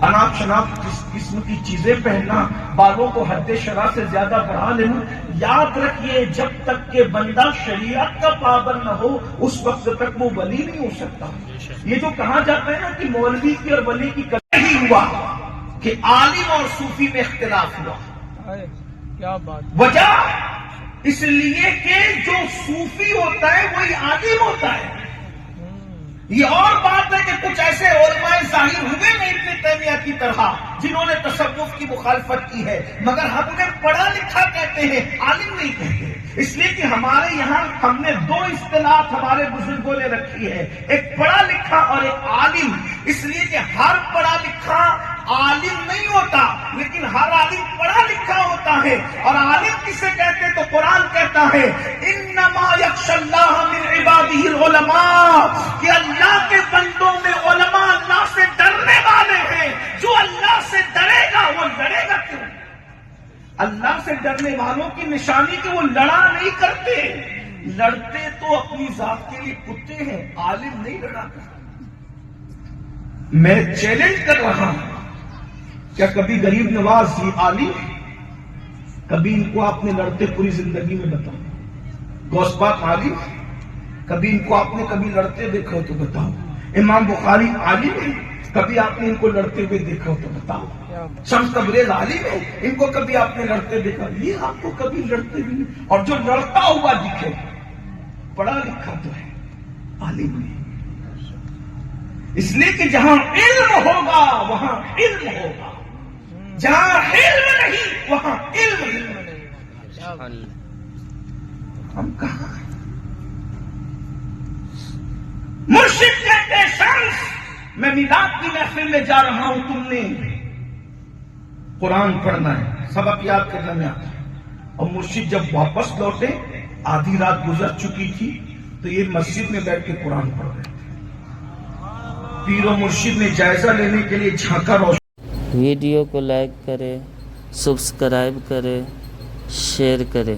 اناپ شناپ قسم کی چیزیں پہننا، بالوں کو حد شرع سے زیادہ بڑھا لینا. یاد رکھیے جب تک کہ بندہ شریعت کا پابند نہ ہو اس وقت تک وہ ولی نہیں ہو سکتا. یہ جو کہا جاتا ہے نا کہ مولوی کی اور ولی کی کبھی ہوا کہ عالم اور صوفی میں اختلاف ہوا. کیا بات. وجہ اس لیے کہ جو صوفی ہوتا ہے وہی عالم ہوتا ہے. یہ اور بات ہے کہ کچھ ایسے علماء ظاہر ہوئے نہیں ابن تیمیہ کی طرح جنہوں نے تصوف کی مخالفت کی ہے، مگر ہم انہیں پڑھا لکھا کہتے ہیں، عالم نہیں کہتے. اس لیے کہ ہمارے یہاں ہم نے دو اصطلاحات ہمارے بزرگوں نے رکھی ہے، ایک پڑھا لکھا اور ایک عالم. اس لیے کہ ہر پڑھا لکھا عالم نہیں ہوتا، لیکن ہر عالم پڑھا لکھا ہوتا ہے. اور عالم کسے کہتے تو قرآن کہتا ہے انما یخشی اللہ من عبادہ العلماء، کہ اللہ کے بندوں میں علماء اللہ سے ڈرنے والے ہیں. جو اللہ سے ڈرے گا وہ لڑے گا کیوں؟ اللہ سے ڈرنے والوں کی نشانی کہ وہ لڑا نہیں کرتے، لڑتے تو اپنی ذات کے لیے کتے ہیں، عالم نہیں لڑا کرتے. میں چیلنج کر رہا ہوں، کیا کبھی غریب نواز یہ عالم ہے؟ کبھی ان کو آپ نے لڑتے پوری زندگی میں بتاؤ. غوث پاک عالم ہے؟ کبھی ان کو آپ نے کبھی لڑتے دیکھا ہو تو بتاؤ. امام بخاری عالم ہے؟ کبھی آپ نے ان کو لڑتے ہوئے دیکھا ہو تو بتاؤ. شمس تبریز عالم ہے؟ ان کو کبھی آپ نے لڑتے دیکھا؟ یہ آپ کو کبھی لڑتے بھی نہیں. اور جو لڑتا ہوا دکھے پڑھا لکھا تو ہے، عالم نہیں. اس لیے کہ جہاں علم ہوگا وہاں علم ہوگا، جہاں علم نہیں وہاں علم نہیں. ہم کہاں ہیں؟ مرشد کہتے شمس میں میلاد کی محفل میں جا رہا ہوں، تم نے قرآن پڑھنا ہے، سبق یاد کرنا میں آتا ہے. اور مرشد جب واپس لوٹے آدھی رات گزر چکی تھی تو یہ مسجد میں بیٹھ کے قرآن پڑھ رہے تھے. پیر و مرشد نے جائزہ لینے کے لیے جھانکا روشن. ویڈیو کو لائک کرے، سبسکرائب کرے، شیئر کرے.